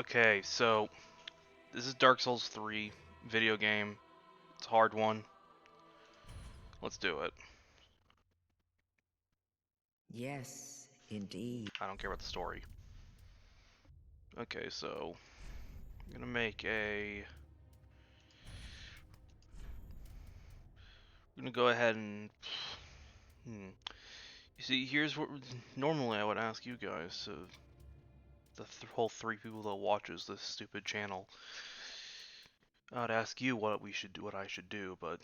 Okay, so this is Dark Souls 3 video game. It's a hard one. Let's do it. Yes, indeed. I don't care about the story. Okay, so I'm gonna make a. I'm gonna go ahead and. You see, here's what normally I would ask you guys, the whole three people that watches this stupid channel. I'd ask you what we should do, what I should do, but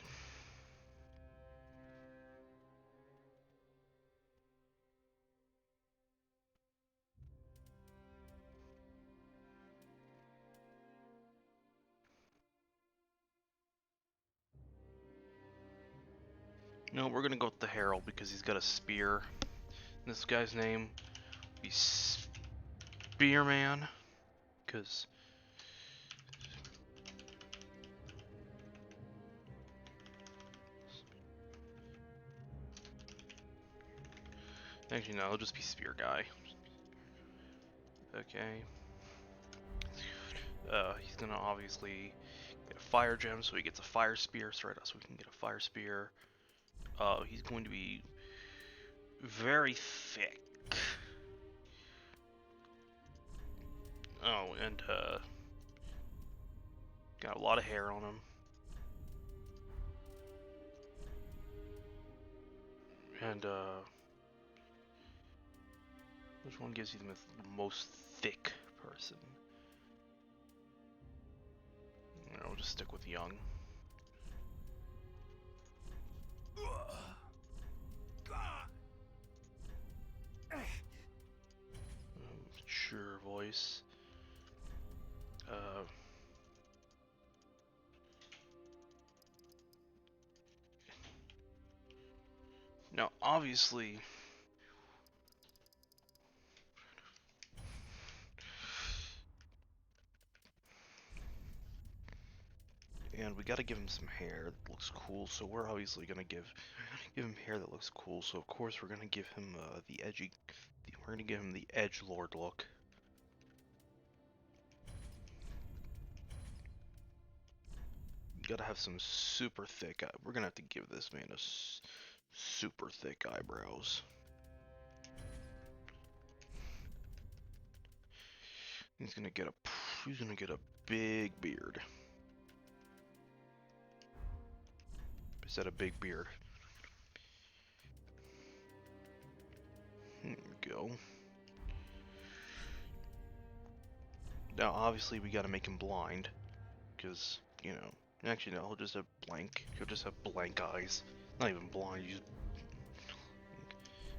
no, we're gonna go with the Herald because he's got a spear. This guy's name be Spearman, because actually no, it'll just be Spear Guy. Okay. He's gonna obviously get a fire gem, so he gets a fire spear. Sorry, so we can get a fire spear. He's going to be very thick. Oh, and got a lot of hair on him. And which one gives you the most thick person? I'll just stick with young. Sure voice. Now, obviously, and we gotta give him some hair that looks cool, so we're obviously gonna give him hair that looks cool, so of course we're gonna give him we're gonna give him the edgelord look. Gotta have some super thick, we're gonna have to give this man a super thick eyebrows. He's gonna get a big beard. Is that a big beard? There we go. Now, obviously, we gotta make him blind, because, you know, actually, no, he'll just have blank. He'll just have blank eyes. Not even blind, you just.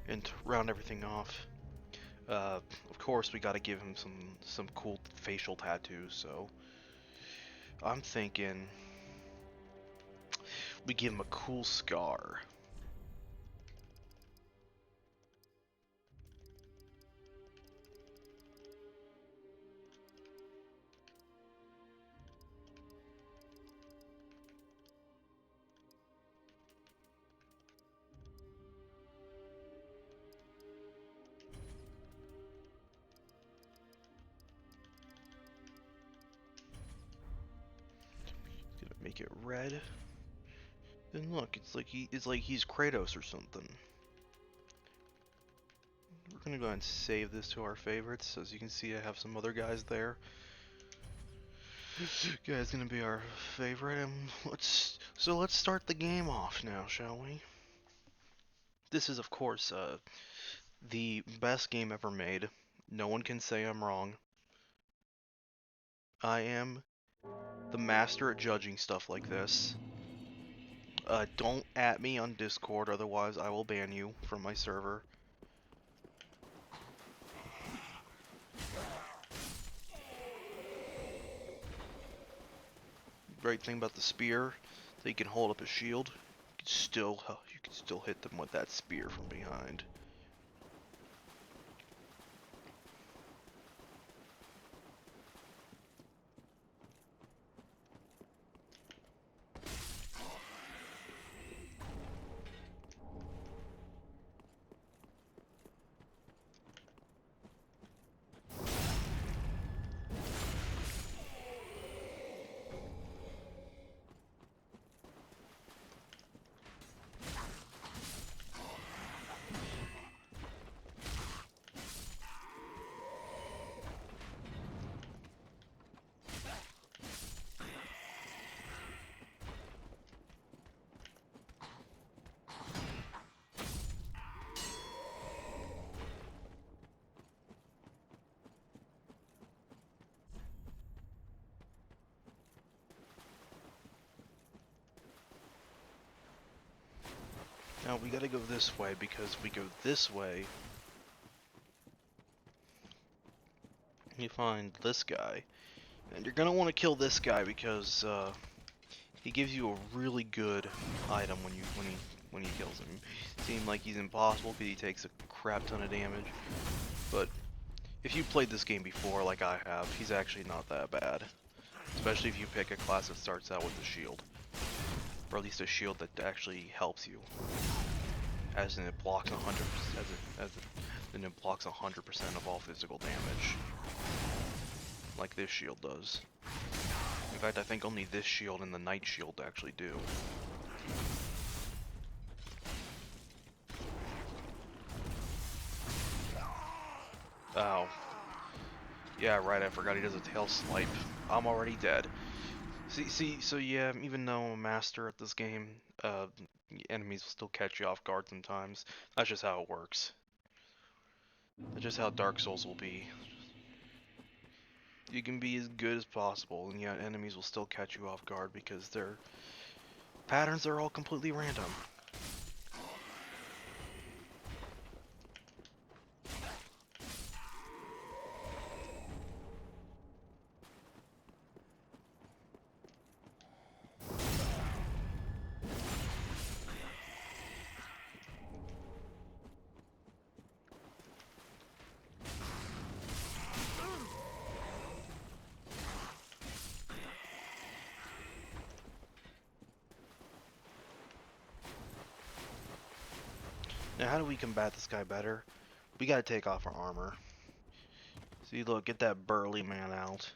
And to round everything off, of course, we gotta give him some cool facial tattoos, so. I'm thinking. We give him a cool scar. Gonna make it red. And look, it's like he's Kratos or something. We're gonna go ahead and save this to our favorites. As you can see, I have some other guys there. This guy's gonna be our favorite, and let's start the game off now, shall we? This is, of course, the best game ever made. No one can say I'm wrong. I am the master at judging stuff like this. Don't at me on Discord, otherwise I will ban you from my server. Great thing about the spear, that you can hold up a shield. You can still hit them with that spear from behind. we gotta go this way, because we go this way, you find this guy. And you're gonna want to kill this guy because he gives you a really good item when he kills him. Seems like he's impossible because he takes a crap ton of damage, but if you played this game before, like I have, he's actually not that bad. Especially if you pick a class that starts out with a shield, or at least a shield that actually helps you, as in it blocks 100%, then it blocks 100% of all physical damage, like this shield does. In fact, I think only this shield and the Knight shield actually do. Oh. Yeah, right, I forgot he does a tail swipe. I'm already dead. So yeah, even though I'm a master at this game, enemies will still catch you off guard sometimes. That's just how it works. That's just how Dark Souls will be. You can be as good as possible, and yet enemies will still catch you off guard because their patterns are all completely random. Now, how do we combat this guy better? We gotta take off our armor. See, look, get that burly man out.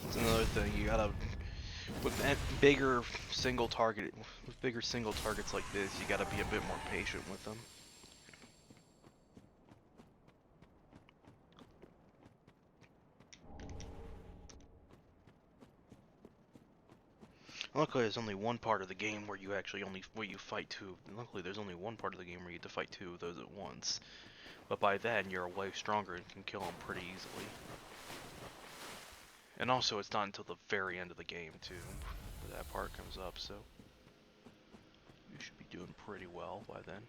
That's another thing, you gotta, with bigger single targets like this, you gotta be a bit more patient with them. Luckily, there's only one part of the game where you actually where you fight two. Luckily, there's only one part of the game where you get to fight two of those at once. But by then, you're way stronger and can kill them pretty easily. And also, it's not until the very end of the game too that part comes up. So you should be doing pretty well by then.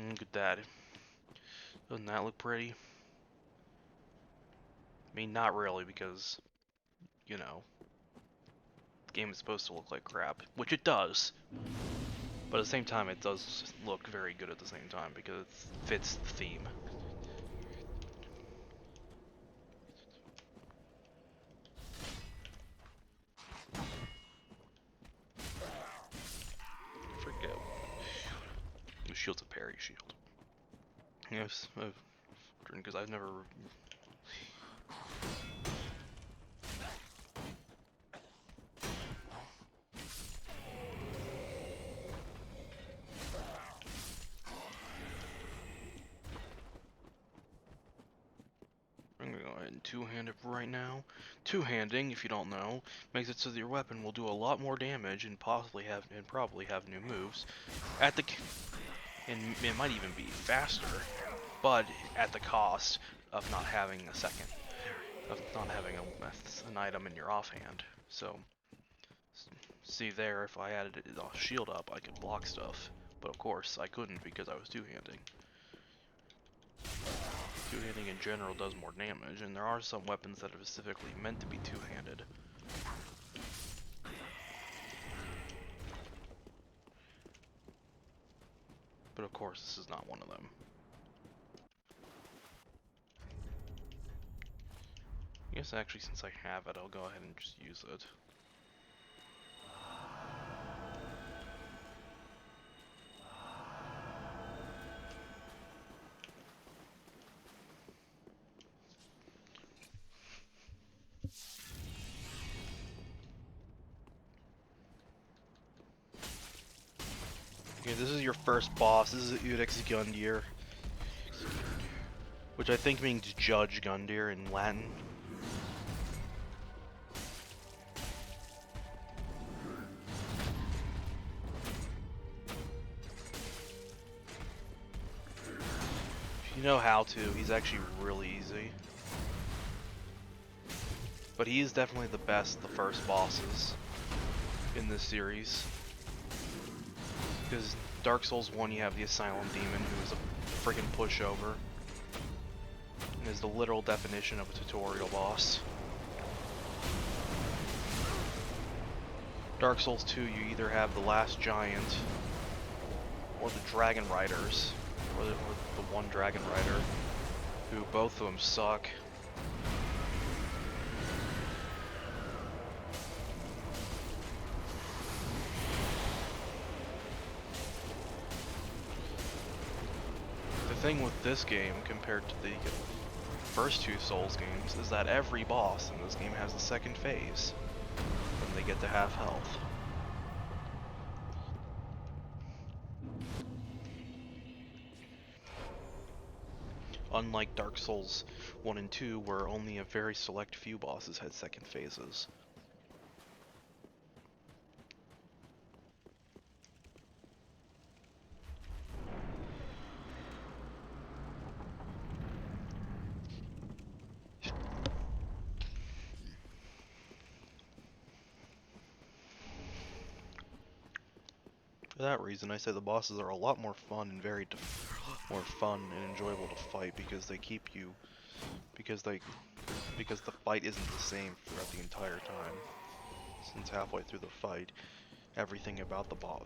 Look at that. Doesn't that look pretty? I mean, not really, because, you know, the game is supposed to look like crap, which it does. But at the same time, it does look very good at the same time, because it fits the theme. Forget. The shield's a parry shield. Yes, because I've never... I'm gonna go ahead and two-hand it right now. Two-handing, if you don't know, makes it so that your weapon will do a lot more damage and probably have new moves at the and it might even be faster, but at the cost of not having an item in your offhand. So see there, if I added a shield up, I could block stuff, but of course I couldn't because I was two-handing. Two-handing in general does more damage, and there are some weapons that are specifically meant to be two-handed. But of course, this is not one of them. I guess actually, since I have it, I'll go ahead and just use it. Okay, this is your first boss. This is Udex Gundyr, which I think means Judge Gundyr in Latin. If you know how to, he's actually really easy. But he is definitely the best, the first bosses in this series. Because Dark Souls 1, you have the Asylum Demon, who is a friggin' pushover. And is the literal definition of a tutorial boss. Dark Souls 2, you either have the Last Giant, or the Dragon Riders, or the one Dragon Rider, who both of them suck. The thing with this game compared to the first two Souls games is that every boss in this game has a second phase, and they get to half health. Unlike Dark Souls 1 and 2, where only a very select few bosses had second phases. For that reason, I say the bosses are a lot more fun and more fun and enjoyable to fight because they keep you, because the fight isn't the same throughout the entire time. Since halfway through the fight, everything about the boss,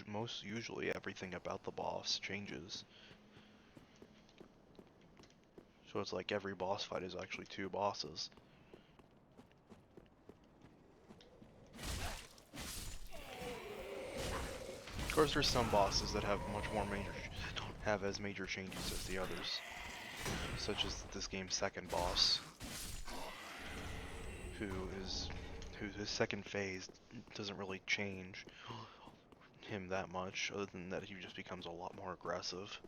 most usually everything about the boss changes. So it's like every boss fight is actually two bosses. Of course, there's some bosses that have much more don't have as major changes as the others, such as this game's second boss, whose second phase doesn't really change him that much, other than that he just becomes a lot more aggressive.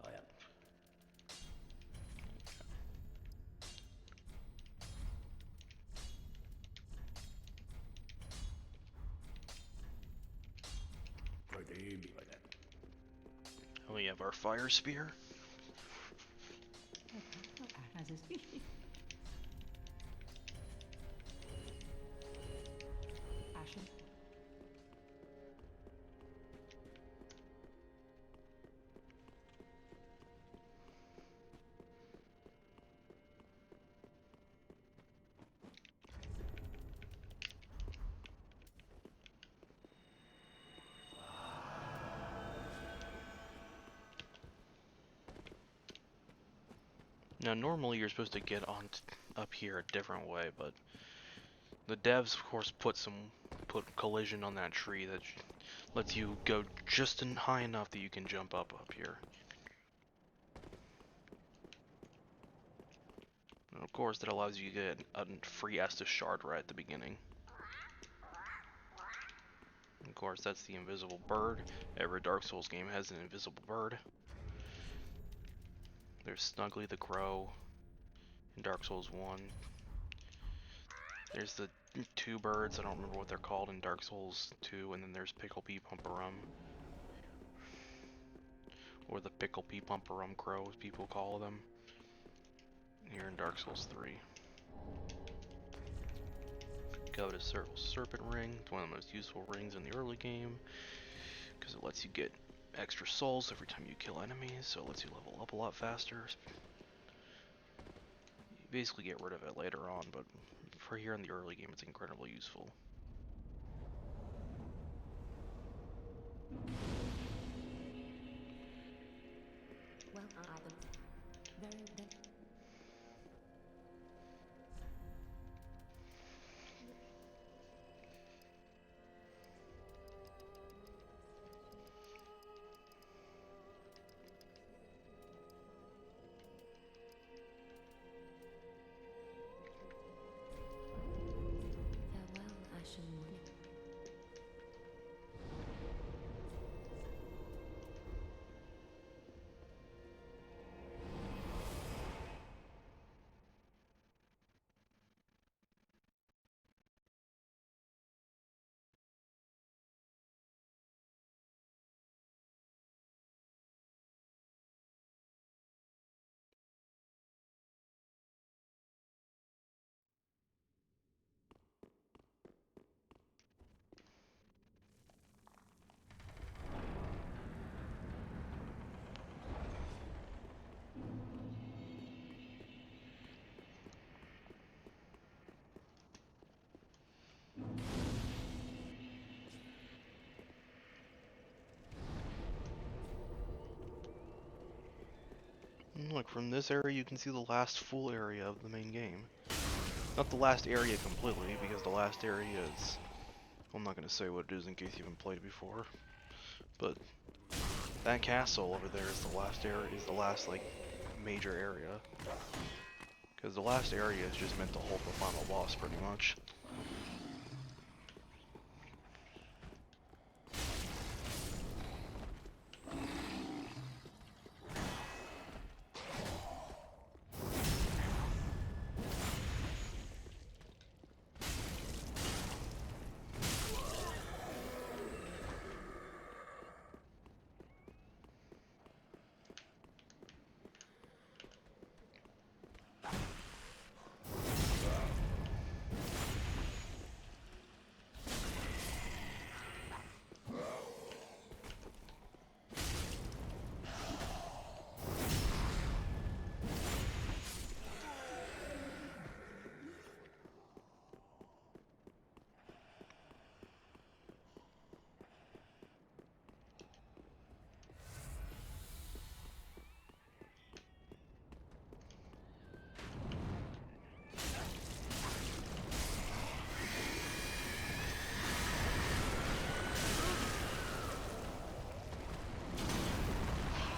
Oh yeah. Be like that. And we have our fire spear. Ashen. Now normally you're supposed to get on up here a different way, but the devs of course put put collision on that tree that lets you go just high enough that you can jump up here. And of course, that allows you to get a free Estus shard right at the beginning. Of course, that's the invisible bird. Every Dark Souls game has an invisible bird. There's Snuggly the Crow in Dark Souls 1. There's the two birds, I don't remember what they're called in Dark Souls 2, and then there's Pickle Pea Pumperum. Or the Pickle Pea Pumperum Crow, as people call them. Here in Dark Souls 3. Go to Serpent Ring, it's one of the most useful rings in the early game, because it lets you get extra souls every time you kill enemies, so it lets you level up a lot faster. You basically get rid of it later on, but for here in the early game it's incredibly useful. Well, very, very. Farewell, Ashen Morning. Look, from this area you can see the last full area of the main game. Not the last area completely, because the last area is... I'm not going to say what it is in case you haven't played before, but that castle over there is the last area, is the last, like, major area. Because the last area is just meant to hold the final boss, pretty much.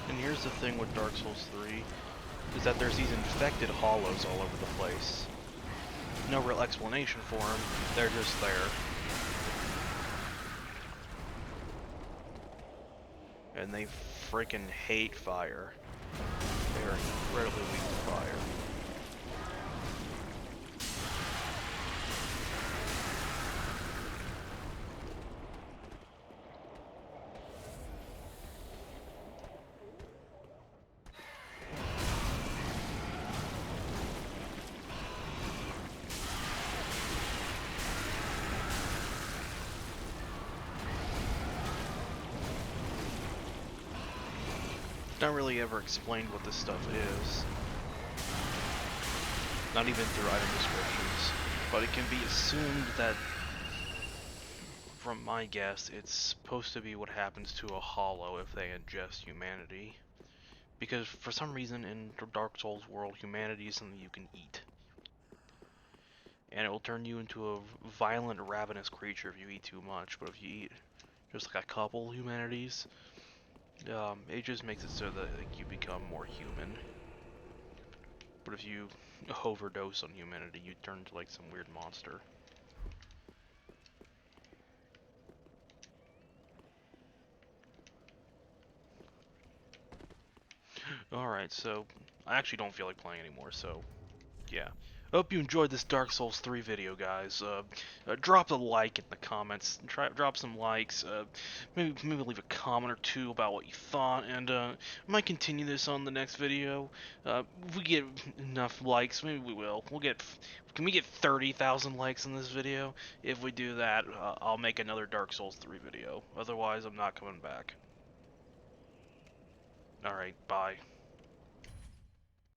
And here's the thing with Dark Souls 3, is that there's these infected hollows all over the place. No real explanation for them, they're just there. And they freaking hate fire. They're incredibly weak to fire. Not really ever explained what this stuff is. Not even through item descriptions. But it can be assumed that, from my guess, it's supposed to be what happens to a hollow if they ingest humanity. Because for some reason in Dark Souls world, humanity is something you can eat. and it will turn you into a violent, ravenous creature if you eat too much. But if you eat just like a couple humanities, it just makes it so that like, you become more human. But if you overdose on humanity, you turn into like some weird monster. Alright, so I actually don't feel like playing anymore, so yeah. I hope you enjoyed this Dark Souls 3 video, guys. Drop a like in the comments. Drop some likes. Maybe leave a comment or two about what you thought, and I might continue this on the next video. If we get enough likes, maybe we will. Can we get 30,000 likes in this video? If we do that, I'll make another Dark Souls 3 video. Otherwise, I'm not coming back. Alright, bye.